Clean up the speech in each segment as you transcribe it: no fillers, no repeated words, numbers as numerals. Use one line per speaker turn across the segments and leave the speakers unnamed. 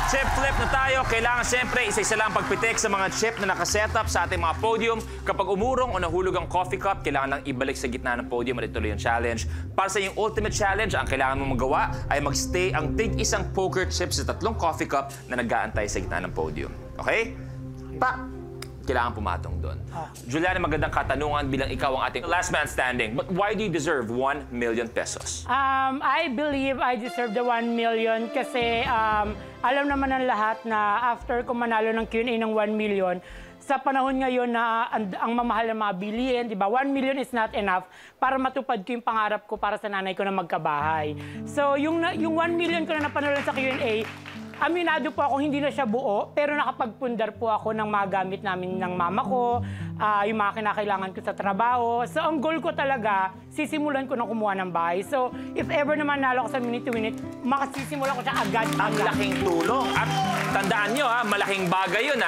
Chip flip na tayo. Kailangan siyempre isa-isa lang pagpitik sa mga chip na nakasetup sa ating mga podium. Kapag umurong o nahulog ang coffee cup, kailangan lang ibalik sa gitna ng podium at ituloy yung challenge. Para sa yung ultimate challenge, ang kailangan mong magawa ay magstay ang tig-isang poker chip sa 3 coffee cup na nag-aantay sa gitna ng podium. Okay? Kailangan pumatong doon. Juliana, magandang katanungan bilang ikaw ang ating last man standing. But why do you deserve 1 million pesos?
I believe I deserve the 1 million kasi alam naman ng lahat na after ko manalo ng Q&A ng 1 million, sa panahon ngayon na ang mamahal ng mga bilihin, di ba? 1 million is not enough para matupad ko yung pangarap ko para sa nanay ko na magkabahay. So, yung 1 million ko na napanalo sa Q&A, aminado po ako hindi na siya buo, pero nakapagpundar po ako ng mga gamit namin ng mama ko, yung mga kinakailangan ko sa trabaho. So, ang goal ko talaga, sisimulan ko na kumuha ng bahay. So, if ever naman nalo ko sa minute to minute, makasisimulan ko siya agad.
Ang laking tulong. At tandaan nyo, malaking bagay yun,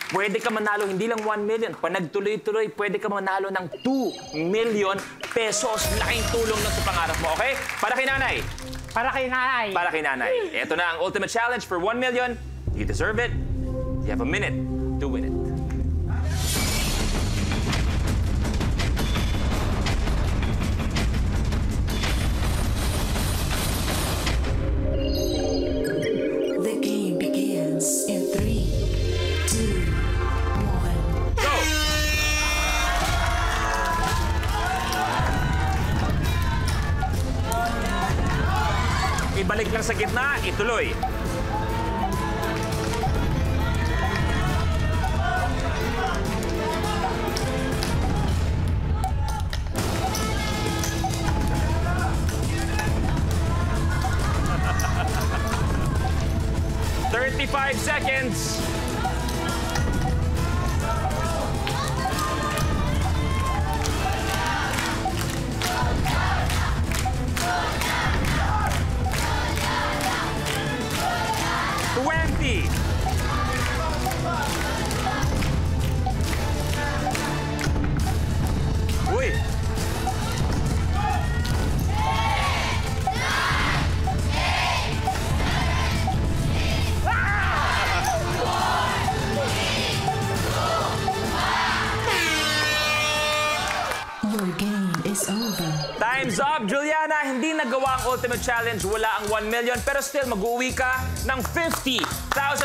Pwede ka manalo hindi lang 1 million. Pag nagtuloy-tuloy, pwede ka manalo ng 2 million pesos. Laking tulong na sa pangarap mo, okay? Para kay nanay.
Para kay nanay.
Para kay nanay. Ito na ang ultimate challenge for 1 million. You deserve it. You have a minute to win it.
The game begins in 3, 2, 1.
Go! Ibalik lang sa gitna, ituloy. "35 seconds. Uy!
Your game is over.
Time's up, Juliana! Hindi nagawa ang ultimate challenge, wala ang 1 million, pero still mag-uwi ka ng 50,000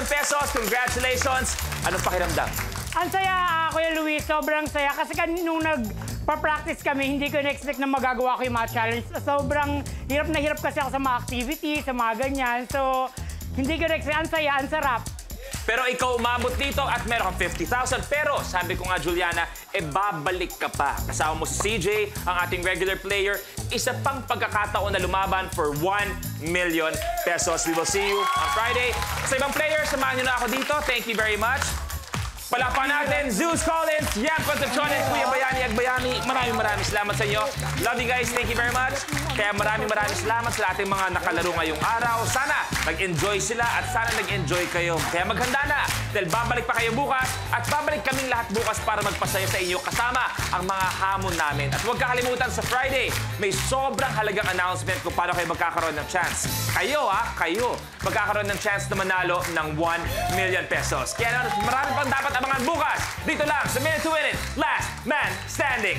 pesos. Congratulations! Anong pakiramdam?
Ang saya, Kuya Luis, sobrang saya. Kasi nung nagpa-practice kami, hindi ko na-expect na magagawa ko yung mga challenge. Sobrang hirap na hirap kasi ako sa mga activities, sa mga ganyan. So, hindi ko na-expect. Ang saya, ang sarap.
Pero ikaw umabot dito at meron kang 50,000. Pero sabi ko nga, Juliana, babalik ka pa. Kasama mo si CJ, ang ating regular player. Isa pang pagkakataon na lumaban for 1 million pesos. We will see you on Friday. Sa ibang player, samahan nyo na ako dito. Thank you very much. Palapan natin, Zeus Collins, Yan Concepcion, Kuya Bayani Agbayani. Maraming salamat sa inyo. Love you guys. Thank you very much. Kaya maraming salamat sa ating mga nakalaro ngayong araw. Sana nag-enjoy sila at sana nag-enjoy kayo. Kaya maghanda na dahil babalik pa kayo bukas at babalik kaming lahat bukas para magpasaya sa inyo kasama ang mga hamon namin. At huwag kakalimutan sa Friday, may sobrang halagang announcement kung paano kayo magkakaroon ng chance. Kayo magkakaroon ng chance na manalo ng 1 million pesos. Kaya marami pang dapat abangan bukas. Dito lang sa Minute to Win It, Last Man Standing.